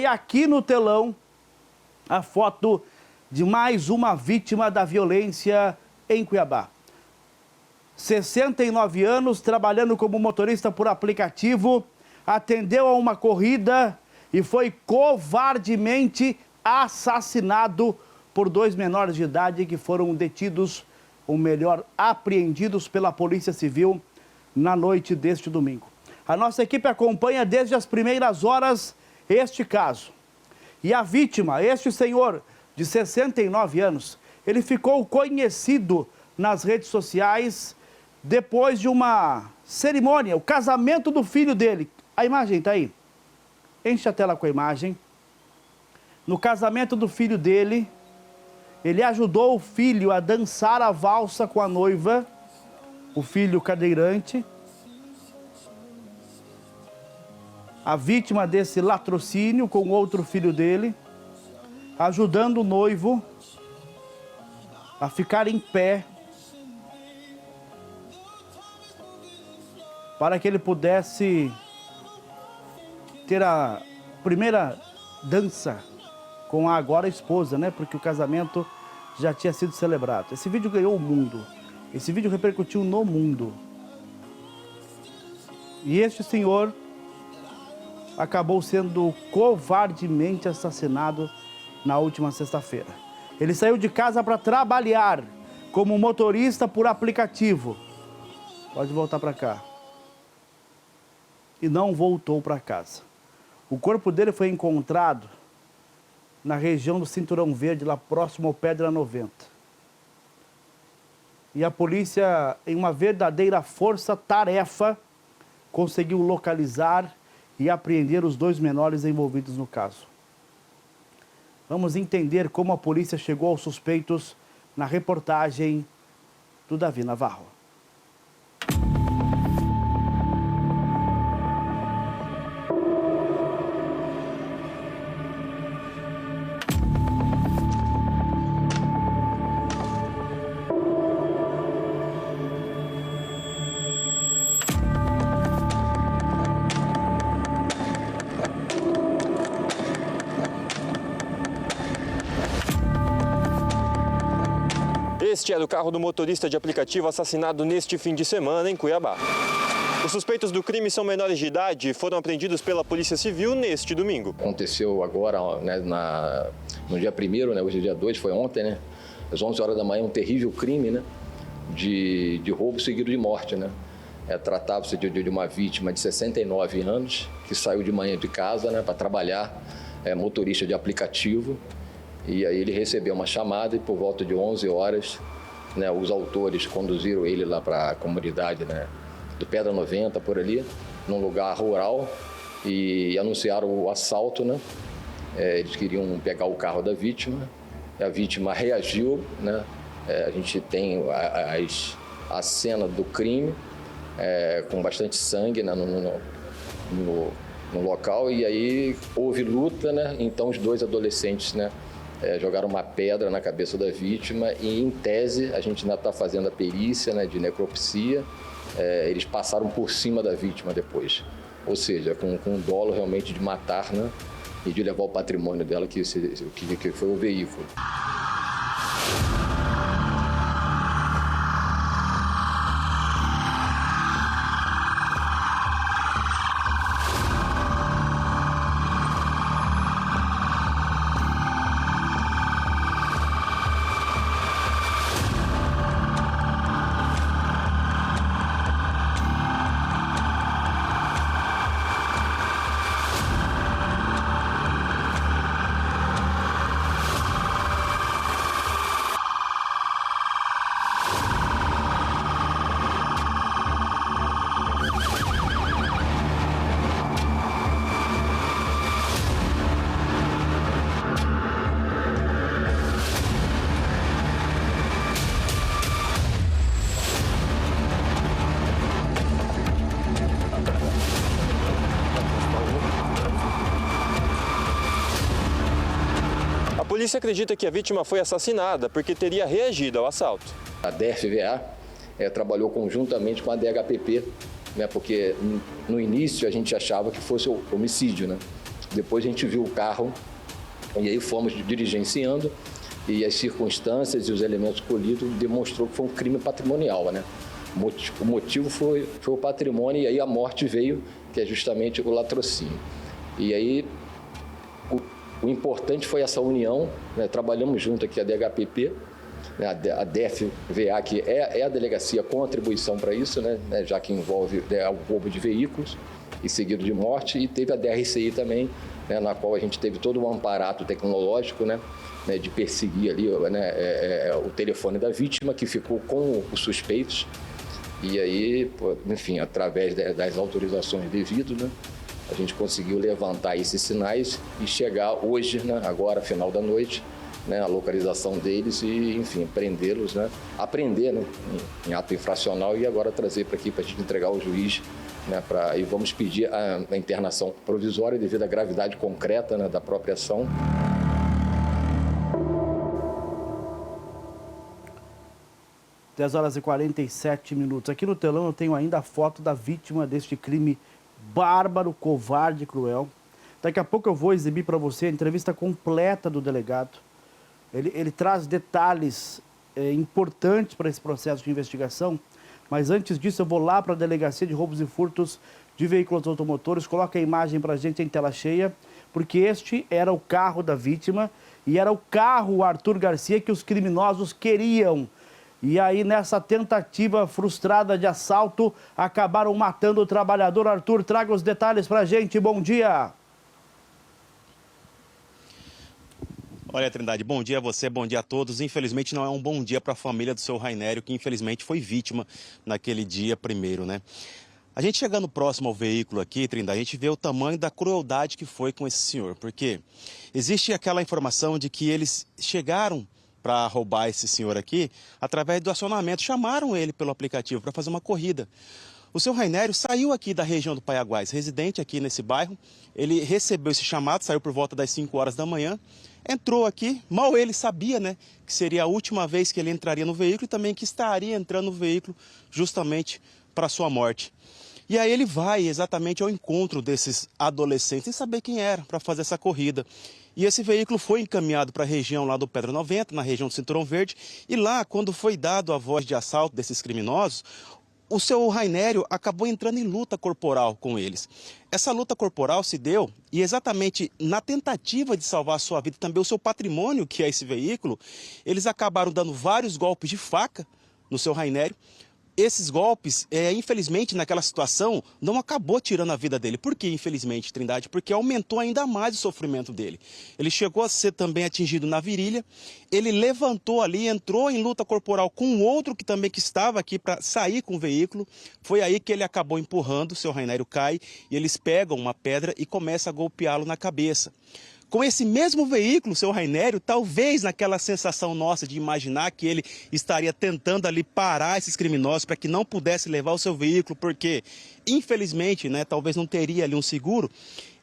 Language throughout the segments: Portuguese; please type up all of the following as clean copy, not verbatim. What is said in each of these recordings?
aqui no telão a foto de mais uma vítima da violência em Cuiabá. 69 anos, trabalhando como motorista por aplicativo, atendeu a uma corrida e foi covardemente assassinado por 2 menores de idade que foram detidos, ou melhor, apreendidos pela Polícia Civil na noite deste domingo. A nossa equipe acompanha desde as primeiras horas este caso. E a vítima, este senhor de 69 anos, ele ficou conhecido nas redes sociais depois de uma cerimônia, o casamento do filho dele. A imagem está aí. Enche a tela com a imagem. No casamento do filho dele, ele ajudou o filho a dançar a valsa com a noiva, o filho cadeirante. A vítima desse latrocínio com outro filho dele, ajudando o noivo a ficar em pé para que ele pudesse ter a primeira dança com a agora esposa, né? Porque o casamento já tinha sido celebrado. Esse vídeo ganhou o mundo. Esse vídeo repercutiu no mundo. E este senhor acabou sendo covardemente assassinado na última sexta-feira. Ele saiu de casa para trabalhar como motorista por aplicativo. Pode voltar para cá. E não voltou para casa. O corpo dele foi encontrado na região do Cinturão Verde, lá próximo ao Pedra 90. E a polícia, em uma verdadeira força-tarefa, conseguiu localizar e apreender os 2 menores envolvidos no caso. Vamos entender como a polícia chegou aos suspeitos na reportagem do Davi Navarro. Este era o carro do motorista de aplicativo assassinado neste fim de semana em Cuiabá. Os suspeitos do crime são menores de idade e foram apreendidos pela Polícia Civil neste domingo. Aconteceu agora, né, no dia 1º, né, hoje é dia 2, foi ontem, né, às 11 horas da manhã, um terrível crime, né, de roubo seguido de morte, né. Tratava-se de uma vítima de 69 anos que saiu de manhã de casa, né, para trabalhar, motorista de aplicativo. E aí ele recebeu uma chamada e por volta de 11 horas, né, os autores conduziram ele lá para a comunidade, né, do Pedra 90, por ali, num lugar rural, e anunciaram o assalto, né. Eles queriam pegar o carro da vítima, a vítima reagiu, né. A gente tem a cena do crime, com bastante sangue, né, no local, e aí houve luta, né, então os 2 adolescentes, né, jogaram uma pedra na cabeça da vítima e, em tese, a gente ainda está fazendo a perícia, né, de necropsia, eles passaram por cima da vítima depois. Ou seja, com dolo realmente de matar, né, e de levar o patrimônio dela, que foi o veículo. A polícia acredita que a vítima foi assassinada porque teria reagido ao assalto. A DFVA trabalhou conjuntamente com a DHPP, né, porque no início a gente achava que fosse homicídio, né? Depois a gente viu o carro e aí fomos diligenciando e as circunstâncias e os elementos colhidos demonstrou que foi um crime patrimonial, né? O motivo foi o patrimônio e aí a morte veio, que é justamente o latrocínio. E aí o importante foi essa união, né? Trabalhamos junto aqui a DHPP, né? A DFVA, que é a delegacia com atribuição para isso, né? Já que envolve o roubo de veículos e seguido de morte, e teve a DRCI também, né? Na qual a gente teve todo um amparato tecnológico, né? De perseguir ali, né? O telefone da vítima, que ficou com os suspeitos. E aí, enfim, através das autorizações devidas, né? A gente conseguiu levantar esses sinais e chegar hoje, né? Agora, final da noite, né? A localização deles e, enfim, prendê-los, né? Apreender, né? Em ato infracional e agora trazer para aqui para a gente entregar ao juiz, né? E vamos pedir a internação provisória devido à gravidade concreta, né? Da própria ação. 10 horas e 47 minutos. Aqui no telão eu tenho ainda a foto da vítima deste crime bárbaro, covarde e cruel. Daqui a pouco eu vou exibir para você a entrevista completa do delegado. Ele traz detalhes importantes para esse processo de investigação, mas antes disso eu vou lá para a Delegacia de Roubos e Furtos de Veículos Automotores. Coloca a imagem para a gente em tela cheia, porque este era o carro da vítima e era o carro Arthur Garcia que os criminosos queriam. E aí, nessa tentativa frustrada de assalto, acabaram matando o trabalhador. Arthur, traga os detalhes pra gente. Bom dia. Olha, Trindade, bom dia a você, bom dia a todos. Infelizmente, não é um bom dia para a família do seu Rainério, que infelizmente foi vítima naquele dia primeiro, né? A gente chegando próximo ao veículo aqui, Trindade, a gente vê o tamanho da crueldade que foi com esse senhor. Porque existe aquela informação de que eles chegaram para roubar esse senhor aqui, através do acionamento, chamaram ele pelo aplicativo para fazer uma corrida. O seu Rainério saiu aqui da região do Paiaguás, residente aqui nesse bairro, ele recebeu esse chamado, saiu por volta das 5 horas da manhã, entrou aqui, mal ele sabia, né, que seria a última vez que ele entraria no veículo e também que estaria entrando no veículo justamente para sua morte. E aí ele vai exatamente ao encontro desses adolescentes, sem saber quem era, para fazer essa corrida. E esse veículo foi encaminhado para a região lá do Pedra 90, na região do Cinturão Verde. E lá, quando foi dado a voz de assalto desses criminosos, o seu Rainério acabou entrando em luta corporal com eles. Essa luta corporal se deu e exatamente na tentativa de salvar a sua vida e também o seu patrimônio, que é esse veículo, eles acabaram dando vários golpes de faca no seu Rainério. Esses golpes, infelizmente, naquela situação, não acabou tirando a vida dele. Por que, infelizmente, Trindade? Porque aumentou ainda mais o sofrimento dele. Ele chegou a ser também atingido na virilha, ele levantou ali, entrou em luta corporal com o outro que também que estava aqui para sair com o veículo. Foi aí que ele acabou empurrando, o seu Rainério cai, e eles pegam uma pedra e começam a golpeá-lo na cabeça. Com esse mesmo veículo, o seu Rainério, talvez naquela sensação nossa de imaginar que ele estaria tentando ali parar esses criminosos para que não pudesse levar o seu veículo, porque, infelizmente, né, talvez não teria ali um seguro,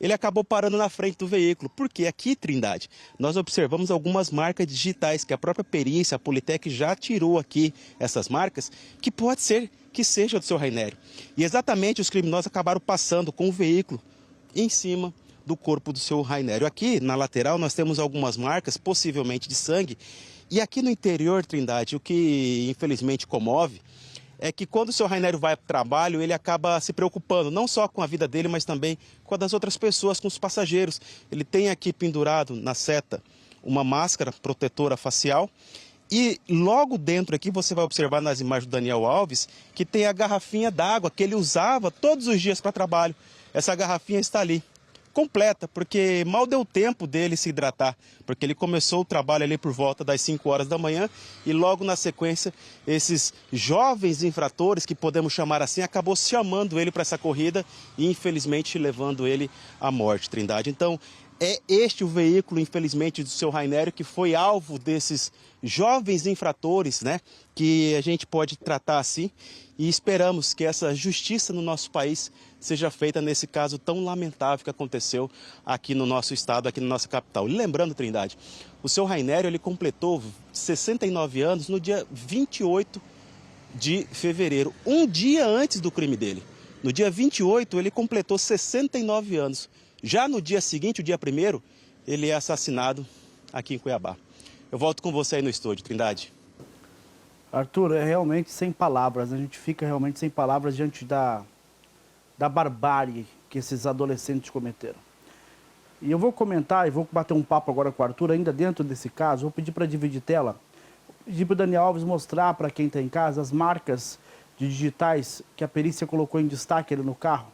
ele acabou parando na frente do veículo. Porque aqui, Trindade, nós observamos algumas marcas digitais que a própria perícia, a Politec, já tirou aqui essas marcas, que pode ser que seja do seu Rainério. E exatamente os criminosos acabaram passando com o veículo em cima do corpo do seu Rainério. Aqui na lateral nós temos algumas marcas, possivelmente de sangue, e aqui no interior, Trindade, o que infelizmente comove é que quando o seu Rainério vai para o trabalho, ele acaba se preocupando não só com a vida dele, mas também com a das outras pessoas, com os passageiros. Ele tem aqui pendurado na seta uma máscara protetora facial e logo dentro aqui você vai observar nas imagens do Daniel Alves que tem a garrafinha d'água que ele usava todos os dias para trabalho. Essa garrafinha está ali, completa, porque mal deu tempo dele se hidratar, porque ele começou o trabalho ali por volta das 5 horas da manhã e logo na sequência esses jovens infratores, que podemos chamar assim, acabou chamando ele para essa corrida e infelizmente levando ele à morte, Trindade. Então é este o veículo, infelizmente, do seu Rainério que foi alvo desses jovens infratores, né, que a gente pode tratar assim, e esperamos que essa justiça no nosso país seja feita nesse caso tão lamentável que aconteceu aqui no nosso estado, aqui na nossa capital. E lembrando, Trindade, o seu Rainério, ele completou 69 anos no dia 28 de fevereiro, um dia antes do crime dele. No dia 28, ele completou 69 anos, Já no dia seguinte, o dia 1º, ele é assassinado aqui em Cuiabá. Eu volto com você aí no estúdio, Trindade. Arthur, é realmente sem palavras, a gente fica realmente sem palavras diante da barbárie que esses adolescentes cometeram. E eu vou comentar e vou bater um papo agora com o Arthur, ainda dentro desse caso, vou pedir para dividir tela, pedir para o Daniel Alves mostrar para quem está em casa as marcas de digitais que a perícia colocou em destaque ali no carro,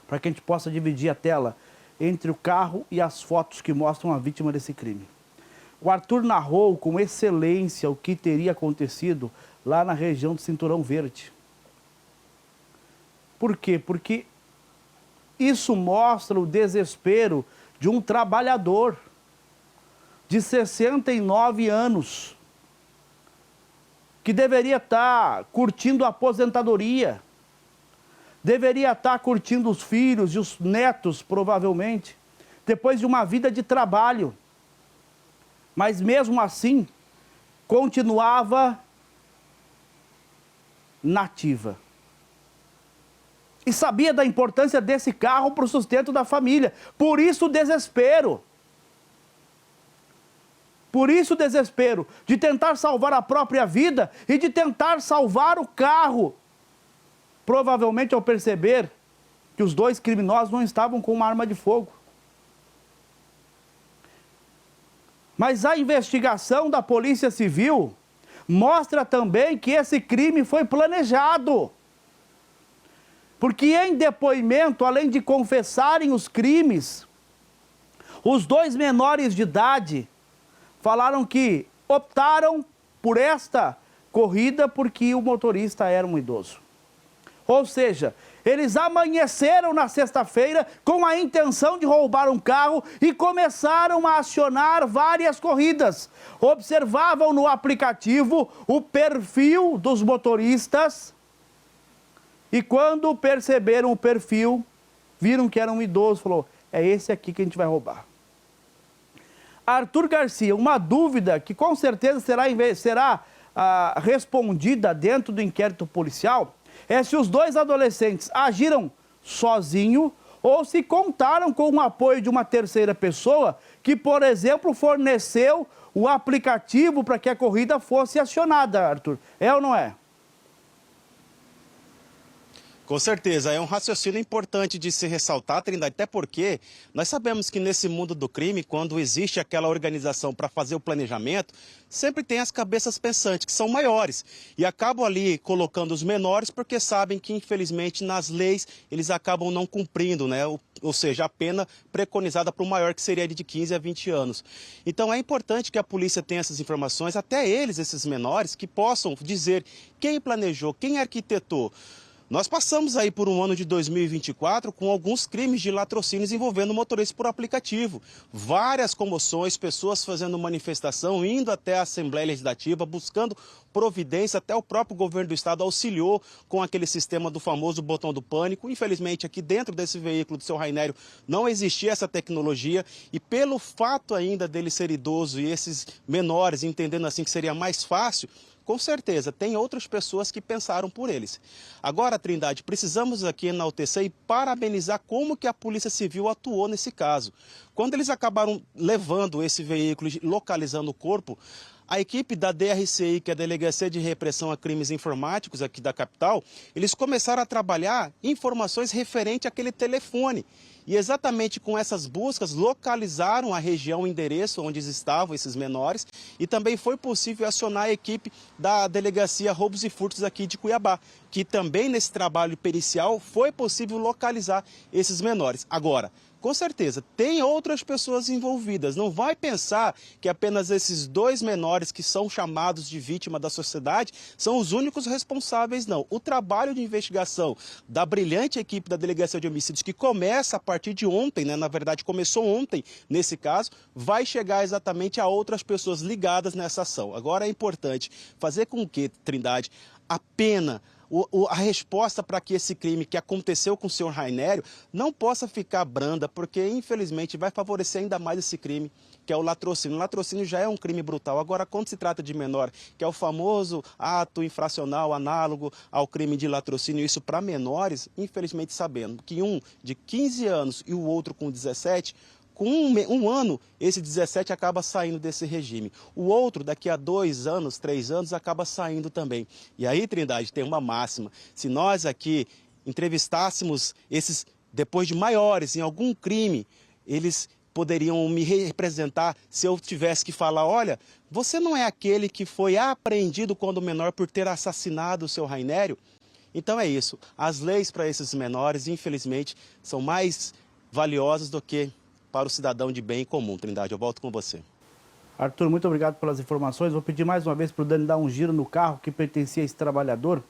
para que a gente possa dividir a tela entre o carro e as fotos que mostram a vítima desse crime. O Arthur narrou com excelência o que teria acontecido lá na região do Cinturão Verde. Por quê? Porque isso mostra o desespero de um trabalhador de 69 anos que deveria estar curtindo a aposentadoria, deveria estar curtindo os filhos e os netos, provavelmente, depois de uma vida de trabalho. Mas mesmo assim, continuava nativa. E sabia da importância desse carro para o sustento da família. Por isso o desespero. Por isso o desespero de tentar salvar a própria vida e de tentar salvar o carro. Provavelmente ao perceber que os dois criminosos não estavam com uma arma de fogo. Mas a investigação da Polícia Civil mostra também que esse crime foi planejado. Porque em depoimento, além de confessarem os crimes, os dois menores de idade falaram que optaram por esta corrida porque o motorista era um idoso. Ou seja, eles amanheceram na sexta-feira com a intenção de roubar um carro e começaram a acionar várias corridas. Observavam no aplicativo o perfil dos motoristas e quando perceberam o perfil, viram que era um idoso, falou, é esse aqui que a gente vai roubar. Arthur Garcia, uma dúvida que com certeza será respondida dentro do inquérito policial, é se os dois adolescentes agiram sozinhos ou se contaram com o apoio de uma terceira pessoa que, por exemplo, forneceu o aplicativo para que a corrida fosse acionada, Arthur. É ou não é? Com certeza, é um raciocínio importante de se ressaltar, Trindade, até porque nós sabemos que nesse mundo do crime, quando existe aquela organização para fazer o planejamento, sempre tem as cabeças pensantes, que são maiores, e acabam ali colocando os menores porque sabem que, infelizmente, nas leis, eles acabam não cumprindo, né? Ou seja, a pena preconizada para o maior, que seria de 15 a 20 anos. Então é importante que a polícia tenha essas informações, até eles, esses menores, que possam dizer quem planejou, quem arquitetou. Nós passamos aí por um ano de 2024 com alguns crimes de latrocínios envolvendo motoristas por aplicativo. Várias comoções, pessoas fazendo manifestação, indo até a Assembleia Legislativa, buscando providência, até o próprio governo do estado auxiliou com aquele sistema do famoso botão do pânico. Infelizmente, aqui dentro desse veículo do seu Rainério não existia essa tecnologia e pelo fato ainda dele ser idoso e esses menores entendendo assim que seria mais fácil, com certeza, tem outras pessoas que pensaram por eles. Agora, Trindade, precisamos aqui enaltecer e parabenizar como que a Polícia Civil atuou nesse caso. Quando eles acabaram levando esse veículo e localizando o corpo, a equipe da DRCI, que é a Delegacia de Repressão a Crimes Informáticos aqui da capital, eles começaram a trabalhar informações referentes àquele telefone. E exatamente com essas buscas, localizaram a região, o endereço onde estavam esses menores e também foi possível acionar a equipe da Delegacia Roubos e Furtos aqui de Cuiabá, que também nesse trabalho pericial foi possível localizar esses menores. Agora, com certeza, tem outras pessoas envolvidas. Não vai pensar que apenas esses dois menores que são chamados de vítima da sociedade são os únicos responsáveis, não. O trabalho de investigação da brilhante equipe da Delegacia de Homicídios, que começa a partir de ontem, né? Na verdade, começou ontem nesse caso, vai chegar exatamente a outras pessoas ligadas nessa ação. Agora é importante fazer com que, Trindade, a pena, a resposta para que esse crime que aconteceu com o senhor Rainério não possa ficar branda, porque infelizmente vai favorecer ainda mais esse crime, que é o latrocínio. O latrocínio já é um crime brutal. Agora, quando se trata de menor, que é o famoso ato infracional análogo ao crime de latrocínio, isso para menores, infelizmente sabendo que um de 15 anos e o outro com 17, com um ano, esse 17 acaba saindo desse regime. O outro, daqui a 2 anos, 3 anos, acaba saindo também. E aí, Trindade, tem uma máxima. Se nós aqui entrevistássemos esses, depois de maiores, em algum crime, eles poderiam me representar se eu tivesse que falar, olha, você não é aquele que foi apreendido quando menor por ter assassinado o seu Rainério? Então é isso. As leis para esses menores, infelizmente, são mais valiosas do que para o cidadão de bem comum. Trindade, eu volto com você. Arthur, muito obrigado pelas informações. Vou pedir mais uma vez para o Dani dar um giro no carro que pertencia a esse trabalhador.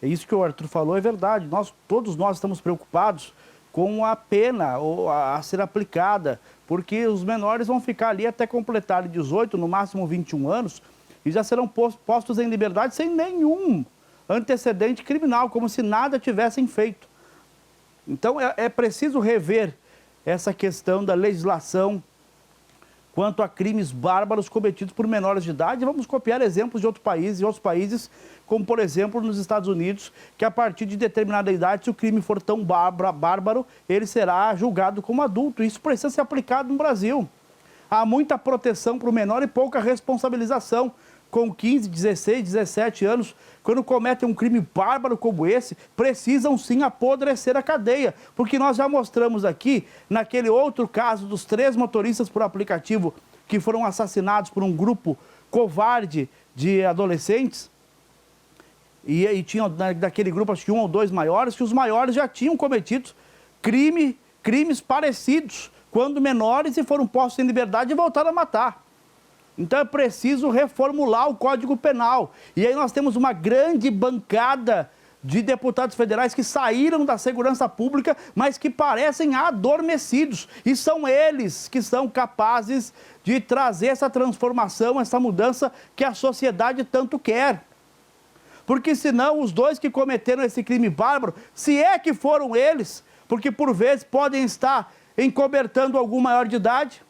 É isso que o Arthur falou, é verdade. Todos nós estamos preocupados com a pena a ser aplicada, porque os menores vão ficar ali até completarem 18, no máximo 21 anos, e já serão postos em liberdade sem nenhum antecedente criminal, como se nada tivessem feito. Então é preciso rever essa questão da legislação quanto a crimes bárbaros cometidos por menores de idade. Vamos copiar exemplos de outros países, como por exemplo nos Estados Unidos, que a partir de determinada idade, se o crime for tão bárbaro, ele será julgado como adulto. Isso precisa ser aplicado no Brasil. Há muita proteção para o menor e pouca responsabilização. Com 15, 16, 17 anos, quando cometem um crime bárbaro como esse, precisam sim apodrecer a cadeia. Porque nós já mostramos aqui, naquele outro caso dos 3 motoristas por aplicativo que foram assassinados por um grupo covarde de adolescentes, e tinham daquele grupo acho que 1 ou 2 maiores, que os maiores já tinham cometido crimes parecidos, quando menores, e foram postos em liberdade e voltaram a matar. Então é preciso reformular o Código Penal. E aí nós temos uma grande bancada de deputados federais que saíram da segurança pública, mas que parecem adormecidos. E são eles que são capazes de trazer essa transformação, essa mudança que a sociedade tanto quer. Porque senão os 2 que cometeram esse crime bárbaro, se é que foram eles, porque por vezes podem estar encobertando algum maior de idade,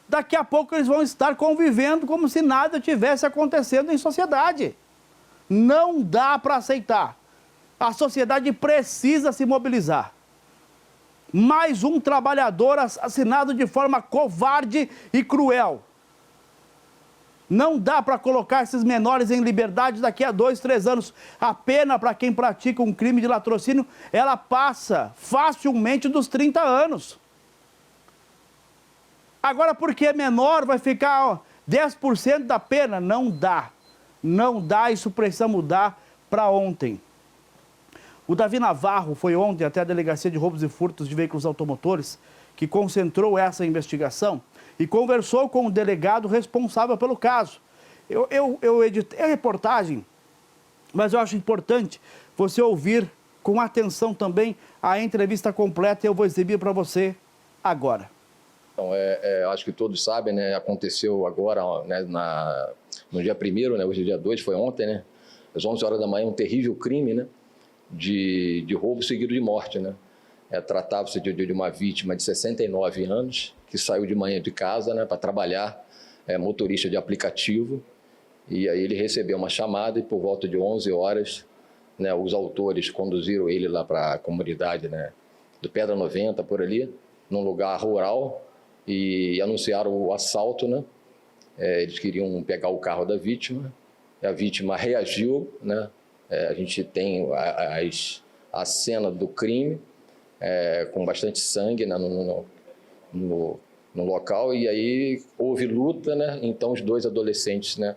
daqui a pouco eles vão estar convivendo como se nada tivesse acontecendo em sociedade. Não dá para aceitar. A sociedade precisa se mobilizar. Mais um trabalhador assassinado de forma covarde e cruel. Não dá para colocar esses menores em liberdade daqui a 2, 3 anos. A pena para quem pratica um crime de latrocínio, ela passa facilmente dos 30 anos. Agora, porque é menor, vai ficar 10% da pena? Não dá. Não dá, isso precisa mudar para ontem. O Davi Navarro foi ontem até a Delegacia de Roubos e Furtos de Veículos Automotores, que concentrou essa investigação, e conversou com o delegado responsável pelo caso. Eu editei a reportagem, mas eu acho importante você ouvir com atenção também a entrevista completa, e eu vou exibir para você agora. Então, acho que todos sabem, né? Aconteceu agora, né, no dia 1º, né? Hoje é dia 2, foi ontem, né? Às 11 horas da manhã, um terrível crime, né? De roubo seguido de morte, né? Tratava-se de uma vítima de 69 anos, que saiu de manhã de casa, né, para trabalhar, motorista de aplicativo, e aí ele recebeu uma chamada e por volta de 11 horas, né, os autores conduziram ele lá para a comunidade, né, do Pedra 90, por ali, num lugar rural, e anunciaram o assalto, né? Eles queriam pegar o carro da vítima, a vítima reagiu, né? A gente tem a cena do crime, com bastante sangue, né, no local, e aí houve luta, né? Então os 2 adolescentes, né,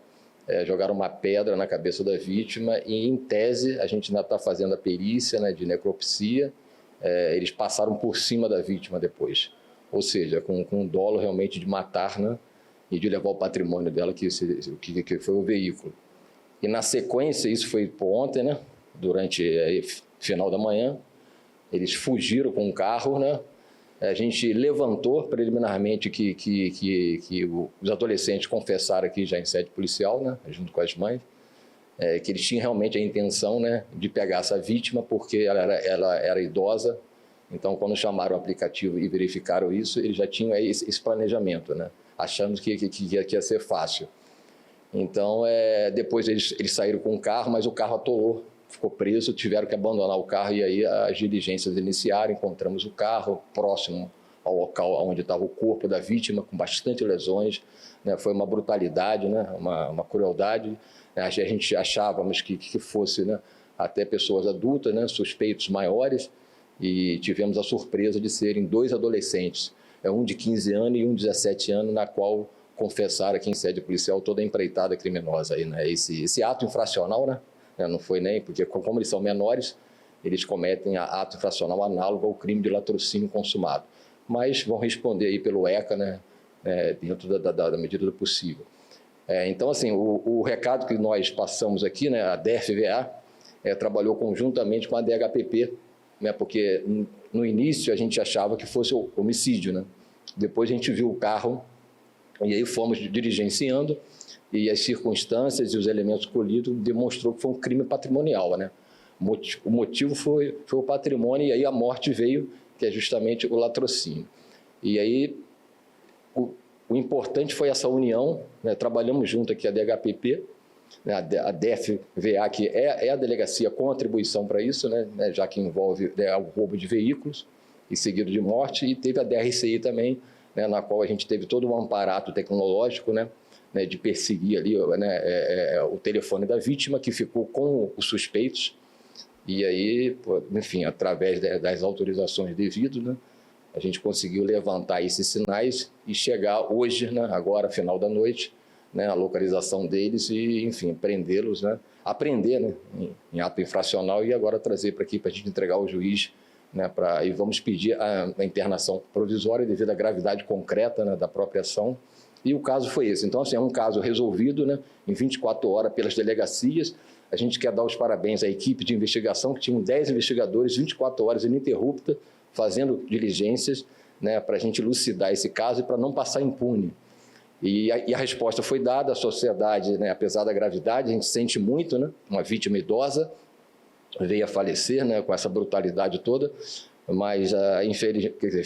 jogaram uma pedra na cabeça da vítima, e em tese a gente ainda está fazendo a perícia, né, de necropsia, eles passaram por cima da vítima depois. Ou seja, com dolo realmente de matar, né, e de levar o patrimônio dela, que foi o veículo. E na sequência, isso foi ontem, né, durante final da manhã, eles fugiram com um carro, né, a gente levantou preliminarmente que os adolescentes confessaram aqui já em sede policial, né, junto com as mães, que eles tinham realmente a intenção, né, de pegar essa vítima, porque ela era idosa. Então, quando chamaram o aplicativo e verificaram isso, eles já tinham esse planejamento, né, achando que ia ser fácil. Então, depois eles saíram com o carro, mas o carro atolou, ficou preso, tiveram que abandonar o carro, e aí as diligências iniciaram, encontramos o carro próximo ao local onde estava o corpo da vítima, com bastante lesões, né? Foi uma brutalidade, né? uma crueldade, né? A gente achávamos que fosse, né, até pessoas adultas, né, suspeitos maiores, e tivemos a surpresa de serem 2 adolescentes, um de 15 anos e um de 17 anos, na qual confessaram aqui em sede policial toda a empreitada criminosa aí, né? Esse ato infracional, né? Não foi nem, porque como eles são menores, eles cometem ato infracional análogo ao crime de latrocínio consumado. Mas vão responder aí pelo ECA, né? Dentro da medida do possível. Então, assim, o recado que nós passamos aqui, né? A DFVA trabalhou conjuntamente com a DHPP, né? Porque no início a gente achava que fosse homicídio, né? Depois a gente viu o carro e aí fomos diligenciando, e as circunstâncias e os elementos colhidos demonstrou que foi um crime patrimonial, né? O motivo foi o patrimônio, e aí a morte veio, que é justamente o latrocínio. E aí o importante foi essa união, né? Trabalhamos junto aqui a DHPP, né? A DFVA, que é a delegacia com atribuição para isso, né? Já que envolve o roubo de veículos e seguido de morte, e teve a DRCI também, né? Na qual a gente teve todo um aparato tecnológico, né? De perseguir ali, né, o telefone da vítima, que ficou com os suspeitos, e aí, enfim, através das autorizações devidas, né, a gente conseguiu levantar esses sinais e chegar hoje, né, agora, final da noite, né, a localização deles e, enfim, prendê-los, né, aprender, né, em ato infracional, e agora trazer para aqui para a gente entregar ao juiz, né, e vamos pedir a internação provisória devido à gravidade concreta, né, da própria ação. E o caso foi esse. Então, assim, é um caso resolvido, né, em 24 horas pelas delegacias. A gente quer dar os parabéns à equipe de investigação, que tinham 10 investigadores, 24 horas ininterrupta, fazendo diligências, né, para a gente elucidar esse caso e para não passar impune. E a resposta foi dada. A sociedade, né, apesar da gravidade, a gente sente muito, né, uma vítima idosa veio a falecer, né, com essa brutalidade toda, mas,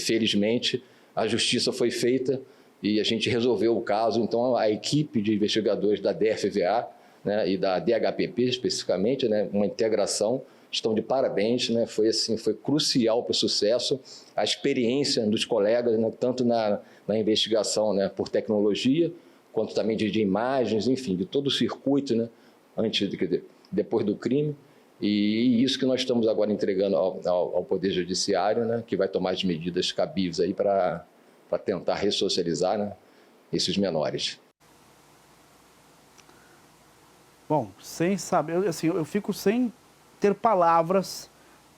felizmente, a justiça foi feita, e a gente resolveu o caso. Então, a equipe de investigadores da DFVA, né, e da DHPP especificamente, né, uma integração, estão de parabéns, né, foi crucial para o sucesso, a experiência dos colegas, né, tanto na investigação, né, por tecnologia, quanto também de imagens, enfim, de todo o circuito, né, depois do crime, e isso que nós estamos agora entregando ao Poder Judiciário, né, que vai tomar as medidas cabíveis aí para tentar ressocializar, né, esses menores. Bom, sem saber, assim, eu fico sem ter palavras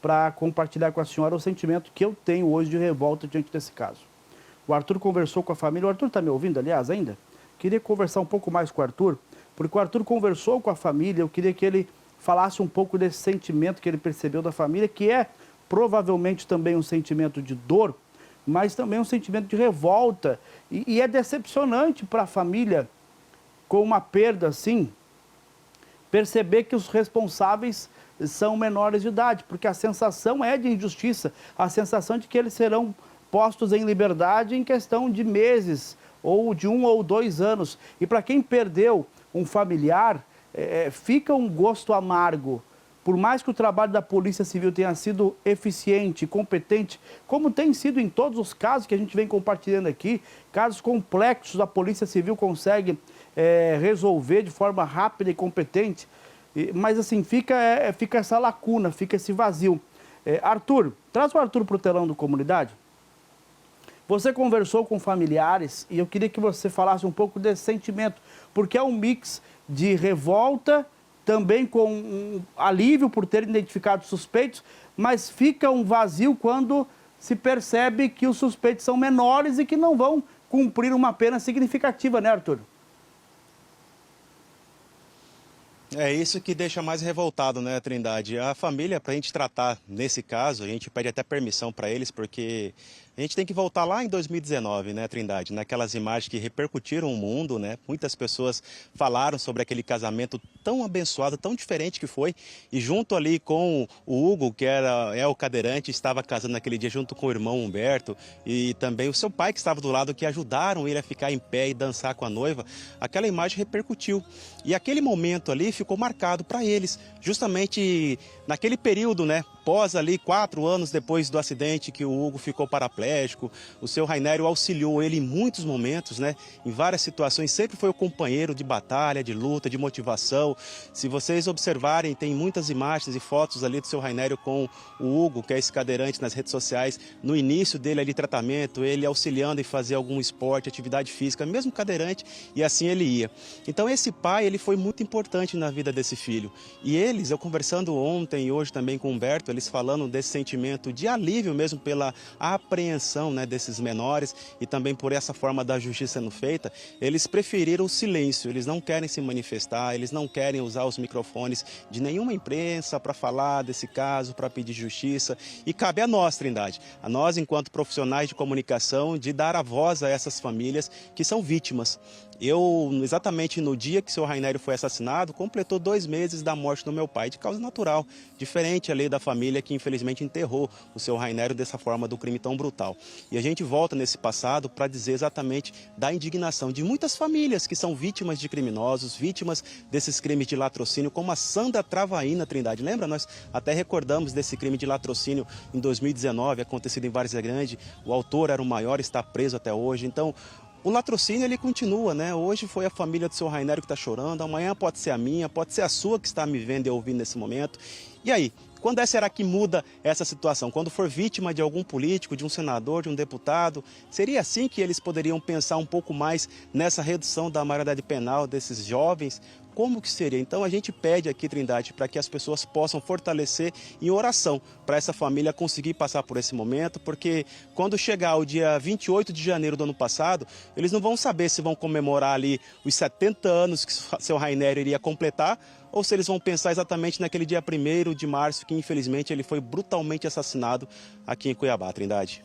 para compartilhar com a senhora o sentimento que eu tenho hoje de revolta diante desse caso. O Arthur conversou com a família. O Arthur está me ouvindo, aliás, ainda? Queria conversar um pouco mais com o Arthur, porque o Arthur conversou com a família. Eu queria que ele falasse um pouco desse sentimento que ele percebeu da família, que é provavelmente também um sentimento de dor, mas também um sentimento de revolta. E é decepcionante para a família, com uma perda assim, perceber que os responsáveis são menores de idade, porque a sensação é de injustiça, a sensação de que eles serão postos em liberdade em questão de meses, ou de 1 ou 2 anos. E para quem perdeu um familiar, fica um gosto amargo. Por mais que o trabalho da Polícia Civil tenha sido eficiente, competente, como tem sido em todos os casos que a gente vem compartilhando aqui, casos complexos a Polícia Civil consegue resolver de forma rápida e competente, mas assim, fica essa lacuna, fica esse vazio. Arthur, traz o Arthur para o telão do Comunidade. Você conversou com familiares e eu queria que você falasse um pouco desse sentimento, porque é um mix de revolta, também com um alívio por ter identificado suspeitos, mas fica um vazio quando se percebe que os suspeitos são menores e que não vão cumprir uma pena significativa, né, Arthur? É isso que deixa mais revoltado, né, Trindade? A família, para a gente tratar nesse caso, a gente pede até permissão para eles, porque A gente tem que voltar lá em 2019, né, Trindade? Naquelas imagens que repercutiram o mundo, né? Muitas pessoas falaram sobre aquele casamento tão abençoado, tão diferente que foi. E junto ali com o Hugo, que é o cadeirante, estava casando naquele dia junto com o irmão Humberto e também o seu pai que estava do lado, que ajudaram ele a ficar em pé e dançar com a noiva. Aquela imagem repercutiu. E aquele momento ali ficou marcado para eles, justamente naquele período, né? Pós ali 4 anos depois do acidente que o Hugo ficou paraplégico, o seu Rainério auxiliou ele em muitos momentos, né? Em várias situações, sempre foi o companheiro de batalha, de luta, de motivação. Se vocês observarem, tem muitas imagens e fotos ali do seu Rainério com o Hugo, que é esse cadeirante, nas redes sociais, no início dele ali tratamento, ele auxiliando em fazer algum esporte, atividade física, mesmo cadeirante, e assim ele ia. Então esse pai, ele foi muito importante na vida desse filho. E eles, eu conversando ontem e hoje também com o Humberto, eles falando desse sentimento de alívio mesmo pela apreensão, né, desses menores e também por essa forma da justiça sendo feita, eles preferiram o silêncio, eles não querem se manifestar, eles não querem usar os microfones de nenhuma imprensa para falar desse caso, para pedir justiça. E cabe a nós, Trindade, a nós enquanto profissionais de comunicação, de dar a voz a essas famílias que são vítimas. Eu, exatamente no dia que o seu Rainério foi assassinado, completou 2 meses da morte do meu pai, de causa natural, diferente ali da família que infelizmente enterrou o seu Rainério dessa forma, do crime tão brutal. E a gente volta nesse passado para dizer exatamente da indignação de muitas famílias que são vítimas de criminosos, vítimas desses crimes de latrocínio, como a Sandra Travaína, Trindade. Lembra? Nós até recordamos desse crime de latrocínio em 2019, acontecido em Várzea Grande. O autor era o maior, está preso até hoje. Então, o latrocínio, ele continua, né? Hoje foi a família do seu Rainério que está chorando, amanhã pode ser a minha, pode ser a sua que está me vendo e ouvindo nesse momento. E aí, quando será que muda essa situação? Quando for vítima de algum político, de um senador, de um deputado, seria assim que eles poderiam pensar um pouco mais nessa redução da maioridade penal desses jovens? Como que seria? Então a gente pede aqui, Trindade, para que as pessoas possam fortalecer em oração para essa família conseguir passar por esse momento, porque quando chegar o dia 28 de janeiro do ano passado, eles não vão saber se vão comemorar ali os 70 anos que seu Rainério iria completar, ou se eles vão pensar exatamente naquele dia 1º de março, que infelizmente ele foi brutalmente assassinado aqui em Cuiabá, Trindade.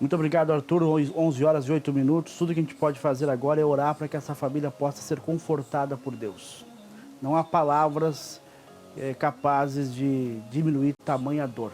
Muito obrigado, Arthur. 11 horas e 8 minutos. Tudo que a gente pode fazer agora é orar para que essa família possa ser confortada por Deus. Não há palavras capazes de diminuir tamanha dor.